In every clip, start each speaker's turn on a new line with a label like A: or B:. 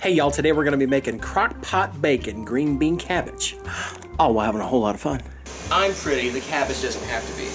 A: Hey y'all, today we're going to be making crock pot bacon green bean cabbage. Oh, we're having a whole lot of fun.
B: I'm pretty, the cabbage doesn't have to be.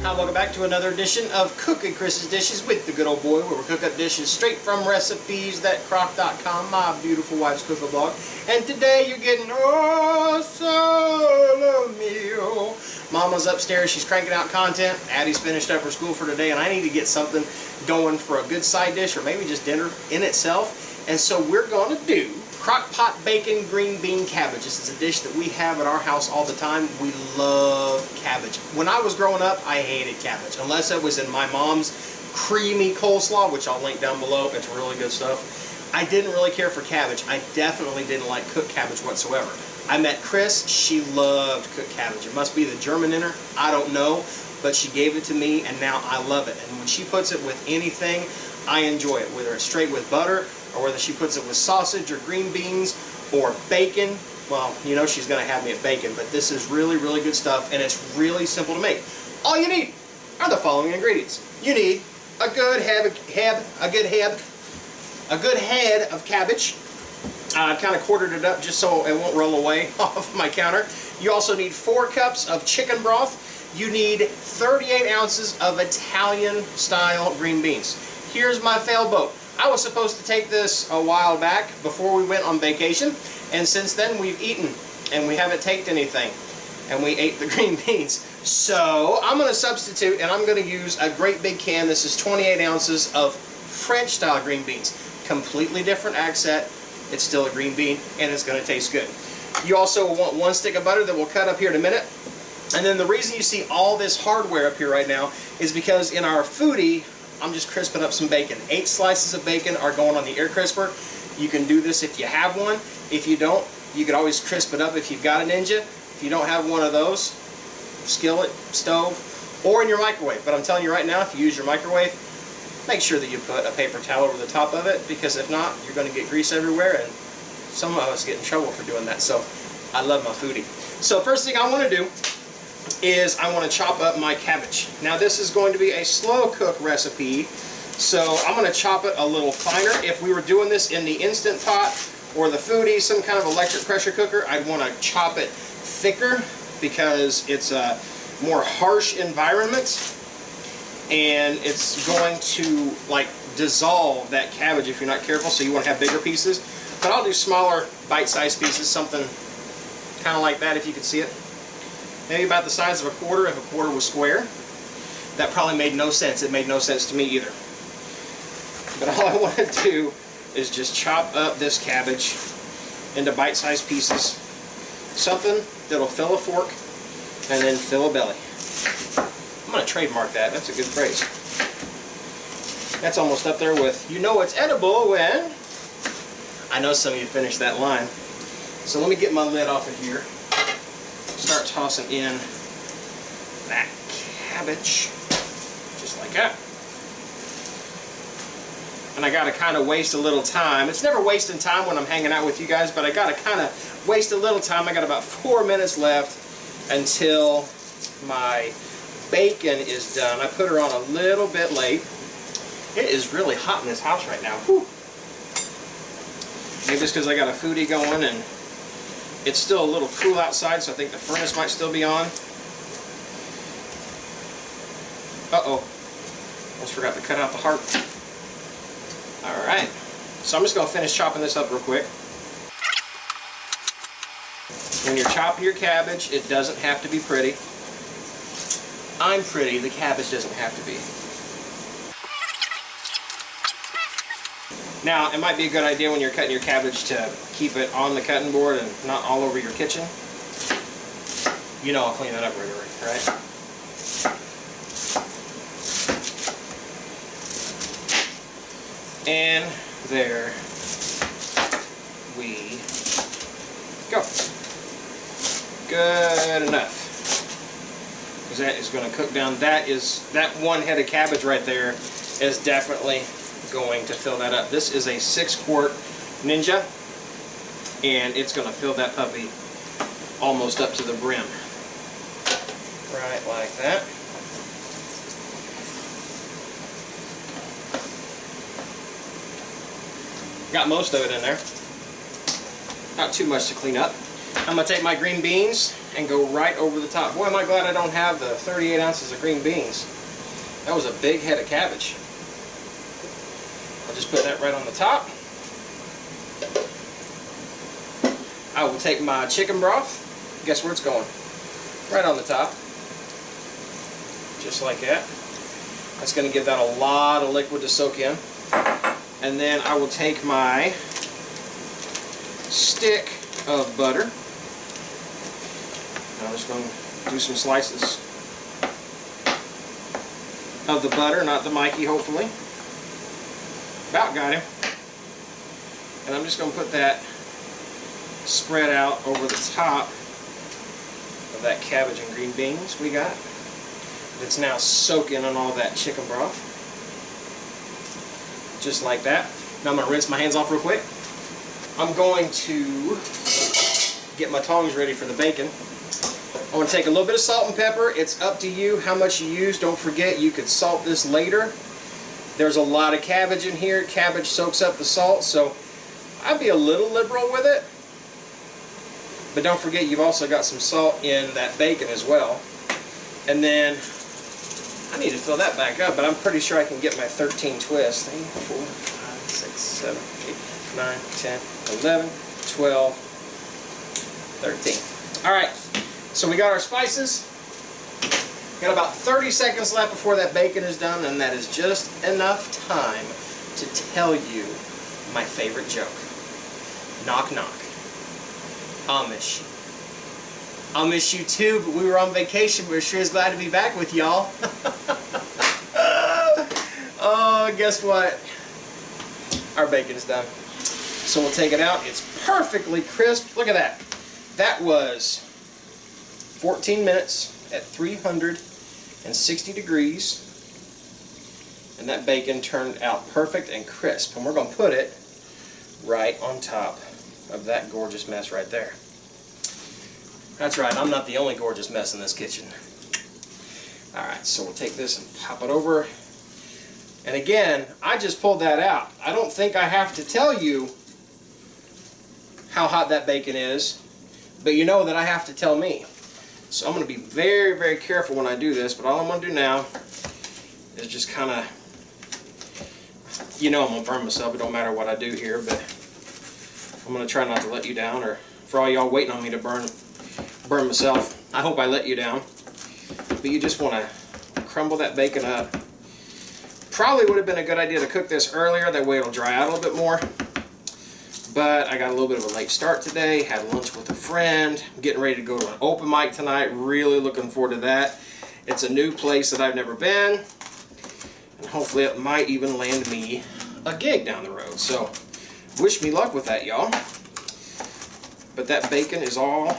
B: Hi, welcome back to another edition of Cooking Chris's Dishes with the good old boy, where we cook up dishes straight from recipes that crock.com, my beautiful wife's cooking blog. And today you're getting oh solo meal. Mama's upstairs, she's cranking out content. Addie's finished up her school for today, and I need to get something going for a good side dish or maybe just dinner in itself. And so we're going to do crock pot bacon green bean cabbage. This is a dish that we have at our house all the time. We love cabbage. When I was growing up, I hated cabbage, unless it was in my mom's creamy coleslaw, which I'll link down below. It's really good stuff. I didn't really care for cabbage. I definitely didn't like cooked cabbage whatsoever. I met Cris. She loved cooked cabbage. It must be the German in her. I don't know, but she gave it to me, and now I love it. And when she puts it with anything, I enjoy it, whether it's straight with butter or whether she puts it with sausage or green beans or bacon. Well, you know she's going to have me at bacon, but this is really, really good stuff, and it's really simple to make. All you need are the following ingredients. You need a good head of cabbage. I've kind of quartered it up just so it won't roll away off my counter. You also need 4 cups of chicken broth. You need 38 ounces of Italian-style green beans. Here's my failed boat. I was supposed to take this a while back before we went on vacation, and since then we've eaten, and we haven't taken anything, and we ate the green beans. So I'm going to substitute, and I'm going to use a great big can. This is 28 ounces of French-style green beans. Completely different accent. It's still a green bean, and it's going to taste good. You also will want 1 stick of butter that we'll cut up here in a minute. And then the reason you see all this hardware up here right now is because in our foodie, I'm just crisping up some bacon. 8 slices of bacon are going on the air crisper. You can do this if you have one. If you don't, you can always crisp it up if you've got a Ninja. If you don't have one of those, skillet, stove, or in your microwave. But I'm telling you right now, if you use your microwave, make sure that you put a paper towel over the top of it, because if not, you're going to get grease everywhere, and some of us get in trouble for doing that. So I love my foodie. So first thing I want to do is I want to chop up my cabbage. Now this is going to be a slow cook recipe, so I'm going to chop it a little finer. If we were doing this in the Instant Pot or the foodie, some kind of electric pressure cooker, I'd want to chop it thicker because it's a more harsh environment, and it's going to like dissolve that cabbage if you're not careful, so you want to have bigger pieces. But I'll do smaller bite-sized pieces, something kind of like that if you can see it. Maybe about the size of a quarter if a quarter was square. That probably made no sense. It made no sense to me either. But all I want to do is just chop up this cabbage into bite-sized pieces. Something that'll fill a fork and then fill a belly. I'm going to trademark that. That's a good phrase. That's almost up there with, you know it's edible when... I know some of you finished that line. So let me get my lid off of here. Start tossing in that cabbage, just like that. And I gotta kind of waste a little time. It's never wasting time when I'm hanging out with you guys, but I gotta kind of waste a little time. I got about 4 minutes left until my bacon is done. I put her on a little bit late. It is really hot in this house right now. Whew. Maybe it's because I got a foodie going and it's still a little cool outside, so I think the furnace might still be on. Uh-oh. Almost forgot to cut out the heart. Alright. So I'm just going to finish chopping this up real quick. When you're chopping your cabbage, it doesn't have to be pretty. I'm pretty, the cabbage doesn't have to be. Now, it might be a good idea when you're cutting your cabbage to keep it on the cutting board and not all over your kitchen. You know I'll clean that up right? And there we go. Good enough. Because that is going to cook down. That 1 head of cabbage right there is definitely going to fill that up. This is a 6-quart Ninja, and it's going to fill that puppy almost up to the brim. Right like that. Got most of it in there. Not too much to clean up. I'm gonna take my green beans and go right over the top. Boy, am I glad I don't have the 38 ounces of green beans. That was a big head of cabbage. I'll just put that right on the top. I will take my chicken broth. Guess where it's going? Right on the top. Just like that. That's going to give that a lot of liquid to soak in. And then I will take my stick of butter. I'm just going to do some slices of the butter, not the Mikey, hopefully. About got him. And I'm just going to put that spread out over the top of that cabbage and green beans we got. It's now soaking on all that chicken broth. Just like that. Now I'm going to rinse my hands off real quick. I'm going to get my tongs ready for the bacon. I want to take a little bit of salt and pepper. It's up to you how much you use. Don't forget you could salt this later. There's a lot of cabbage in here. Cabbage soaks up the salt, so I'd be a little liberal with it. But don't forget you've also got some salt in that bacon as well. And then I need to fill that back up, but I'm pretty sure I can get my 13 twists. 3, 4, 5, 6, 7, 8, 9, 10, 11, 12, 13. Alright, so we got our spices. Got about 30 seconds left before that bacon is done, and that is just enough time to tell you my favorite joke. Knock, knock. I'll miss you. I'll miss you too, but we were on vacation. We're sure as glad to be back with y'all. Oh, guess what? Our bacon's done. So we'll take it out. It's perfectly crisp. Look at that. That was 14 minutes at 360 degrees. And that bacon turned out perfect and crisp. And we're going to put it right on top of that gorgeous mess right there. That's right, I'm not the only gorgeous mess in this kitchen. Alright, so we'll take this and pop it over. And again, I just pulled that out. I don't think I have to tell you how hot that bacon is, but you know that I have to tell me. So I'm going to be very, very careful when I do this, but all I'm going to do now is just kind of, you know I'm going to burn myself, it don't matter what I do here, but I'm going to try not to let you down, or for all y'all waiting on me to burn myself, I hope I let you down. But you just want to crumble that bacon up. Probably would have been a good idea to cook this earlier, that way it'll dry out a little bit more. But I got a little bit of a late start today, had lunch with a friend, I'm getting ready to go to an open mic tonight, really looking forward to that. It's a new place that I've never been, and hopefully it might even land me a gig down the road. So wish me luck with that, y'all. But that bacon is all,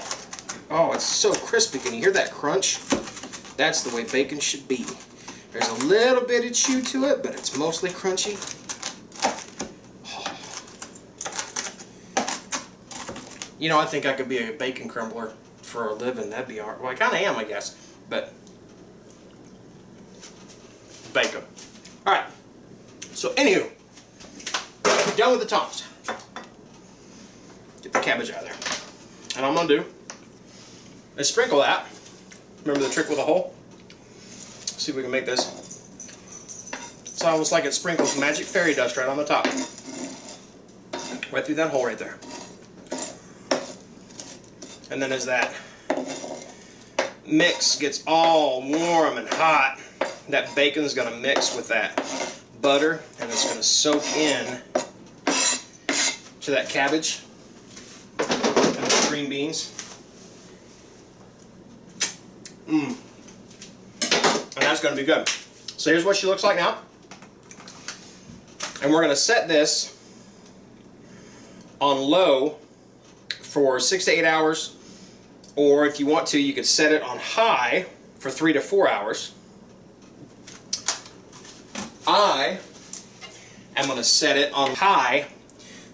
B: oh, it's so crispy. Can you hear that crunch? That's the way bacon should be. There's a little bit of chew to it, but it's mostly crunchy. Oh. You know, I think I could be a bacon crumbler for a living. That'd be hard. Well, I kind of am, I guess. But bacon. All right. So, anywho, we're done with the tongs. Get the cabbage out of there. And all I'm going to do is sprinkle that. Remember the trick with a hole? See if we can make this. It's almost like it sprinkles magic fairy dust right on the top. Right through that hole right there. And then as that mix gets all warm and hot, that bacon is going to mix with that butter, and it's going to soak in to that cabbage and the green beans. And that's going to be good. So here's what she looks like now. And we're going to set this on low for 6 to 8 hours. Or if you want to, you could set it on high for 3 to 4 hours. I am going to set it on high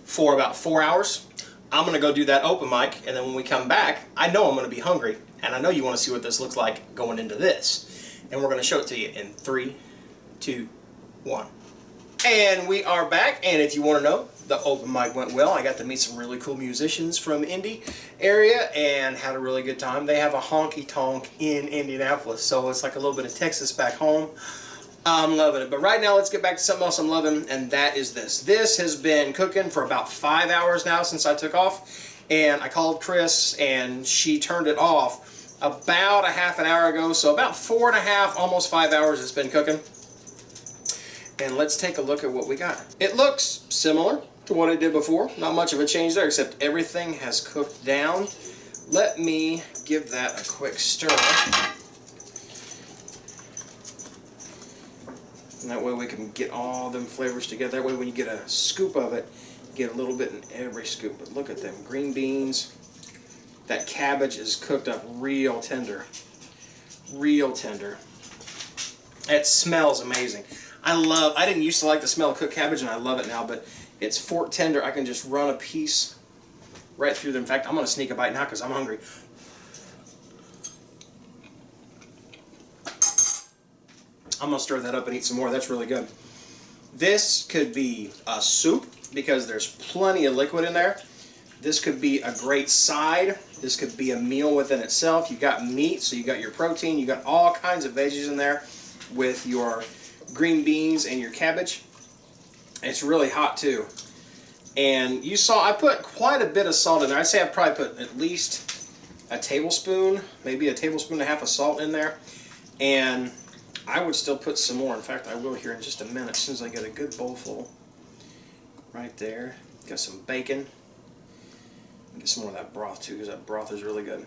B: for about 4 hours. I'm going to go do that open mic, and then when we come back, I know I'm going to be hungry, and I know you want to see what this looks like going into this. And we're going to show it to you in 3, 2, 1. And we are back, and if you want to know, The open mic went well. I got to meet some really cool musicians from Indy area and had a really good time. They have a honky tonk in Indianapolis, so it's like a little bit of Texas back home. I'm loving it. But right now, let's get back to something else I'm loving, and that is this. This has been cooking for about 5 hours now since I took off, and I called Cris, and she turned it off about a half an hour ago, so about 4.5, almost 5 hours it's been cooking. And let's take a look at what we got. It looks similar to what I did before. Not much of a change there, except everything has cooked down. Let me give that a quick stir. And that way we can get all them flavors together. That way when you get a scoop of it, you get a little bit in every scoop. But look at them green beans. That cabbage is cooked up real tender. Real tender. It smells amazing. I didn't used to like the smell of cooked cabbage, and I love it now, but it's fork tender. I can just run a piece right through them. In fact, I'm going to sneak a bite now because I'm hungry. I'm going to stir that up and eat some more. That's really good. This could be a soup because there's plenty of liquid in there. This could be a great side. This could be a meal within itself. You got meat, so you got your protein. You got all kinds of veggies in there with your green beans and your cabbage. It's really hot too. And you saw I put quite a bit of salt in there. I'd say I probably put at least a tablespoon, maybe a tablespoon and a half of salt in there. And I would still put some more. In fact, I will here in just a minute as soon as I get a good bowl full. Right there. Got some bacon. Get some more of that broth too, because that broth is really good.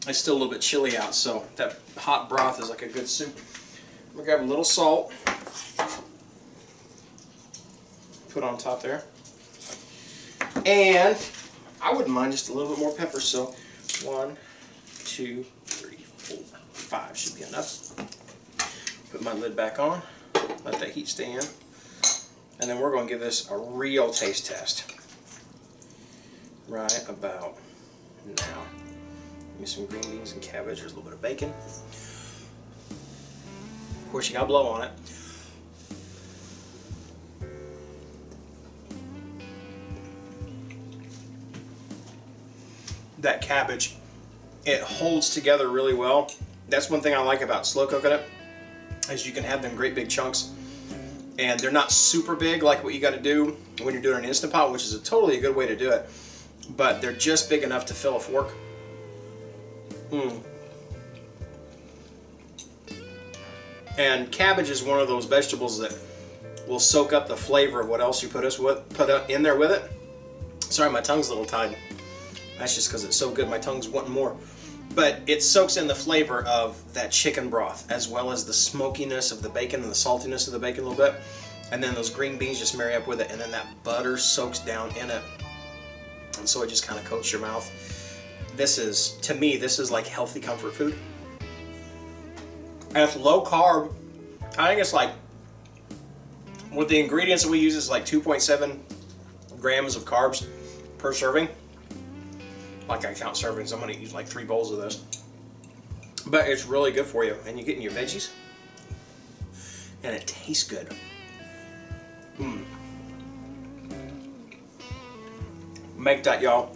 B: It's still a little bit chilly out, so that hot broth is like a good soup. I'm going to grab a little salt. Put on top there. And I wouldn't mind just a little bit more pepper, so 1, 2, 3, 4, 5 should be enough. Put my lid back on, let that heat stay in, and then we're going to give this a real taste test right about now. Give me some green beans and cabbage. There's a little bit of bacon. Of course, you got to blow on it. That cabbage, it holds together really well. That's one thing I like about slow cooking it, is you can have them great big chunks, and they're not super big like what you got to do when you're doing an Instant Pot, which is a totally good way to do it, but they're just big enough to fill a fork. And cabbage is one of those vegetables that will soak up the flavor of what else you put in there with it. Sorry, my tongue's a little tied. That's just because it's so good, my tongue's wanting more. But it soaks in the flavor of that chicken broth, as well as the smokiness of the bacon and the saltiness of the bacon a little bit. And then those green beans just marry up with it, and then that butter soaks down in it. And so it just kind of coats your mouth. This is, to me, this is like healthy comfort food. And it's low carb. I think it's like, with the ingredients that we use, it's like 2.7 grams of carbs per serving. Like I count servings, I'm going to eat like 3 bowls of this. But it's really good for you. And you're getting your veggies. And it tastes good. Make that, y'all.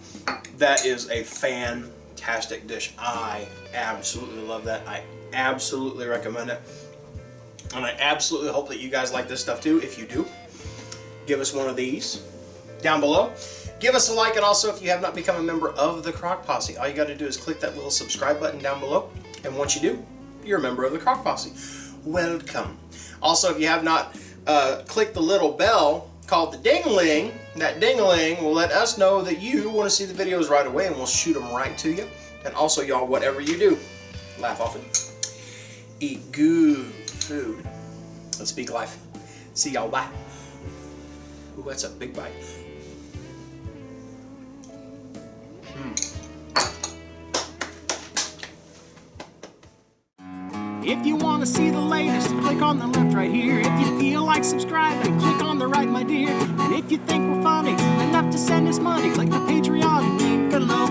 B: That is a fantastic dish. I absolutely love that. I absolutely recommend it. And I absolutely hope that you guys like this stuff too. If you do, give us one of these down below. Give us a like, and also if you have not become a member of the Crock Posse, all you got to do is click that little subscribe button down below. And once you do, you're a member of the Crock Posse. Welcome. Also, if you have not clicked the little bell called the ding-a-ling, that ding-a-ling will let us know that you want to see the videos right away, and we'll shoot them right to you. And also, y'all, whatever you do, laugh often, eat good food. Let's speak life. See y'all, bye. Ooh, that's a big bite.
C: If you want to see the latest, click on the left right here. If you feel like subscribing, click on the right, my dear. And if you think we're funny enough to send us money, click the Patreon link below.